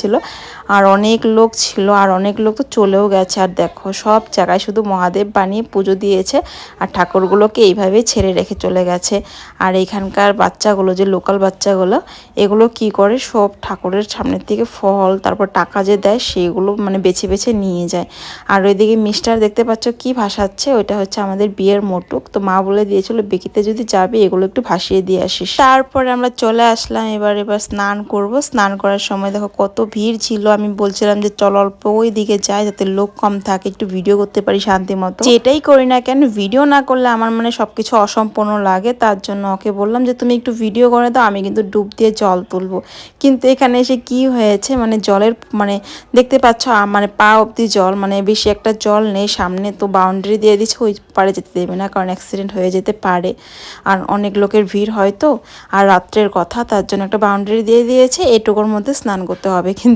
হয়েছিল। আর অনেক লোক ছিল, আর অনেক লোক তো চলেও গেছে। আর দেখো সব জায়গায় শুধু মহাদেব বানিয়ে পুজো দিয়েছে আর ঠাকুরগুলোকে এইভাবেই ছেড়ে রেখে চলে গেছে। আর এখানকার বাচ্চাগুলো, যে লোকাল বাচ্চাগুলো, এগুলো কি করে সব ঠাকুরের সামনের থেকে ফল তারপর টাকা যে দেয় সেগুলো মানে বেছে বেছে নিয়ে যায়। আর ওইদিকে মিস্টার দেখতে পাচ্ছ কি ভাসাচ্ছে, ওইটা হচ্ছে আমাদের বিয়ের মোটক। তো মা বলে দিয়েছিল বেকিতে যদি যাবি এগুলো একটু ভাসিয়ে দিয়ে আসিস। তারপরে আমরা চলে আসলাম, এবার স্নান করব। স্নান করার সময় দেখো কত ভিড় ছিল। আমি বলছিলাম যে চল অল্প ওই দিকে যাই যাতে লোক কম থাকে, একটু ভিডিও করতে পারি শান্তি মতো। যেটাই করি না কেন ভিডিও না করলে আমার মানে সবকিছু অসম্পূর্ণ লাগে। তার জন্য ওকে বললাম যে তুমি একটু ভিডিও করে দাও, আমি কিন্তু ডুব দিয়ে জল তুলবো। কিন্তু এখানে এসে কি হয়েছে, মানে জলের মানে দেখতে পাচ্ছ মানে পা অব্দি জল, মানে বেশি একটা জল নেই সামনে। তো বাউন্ডারি দিয়ে দিচ্ছে, ওই পারে যেতে দেবে না, কারণ অ্যাক্সিডেন্ট হয়ে যেতে পারে। আর অনেক লোকের ভিড় হয় তো, আর রাত্রের কথা, তার জন্য একটা বাউন্ডারি দিয়ে দিয়েছে, এটুকুর মধ্যে স্নান করতে হবে। কিন্তু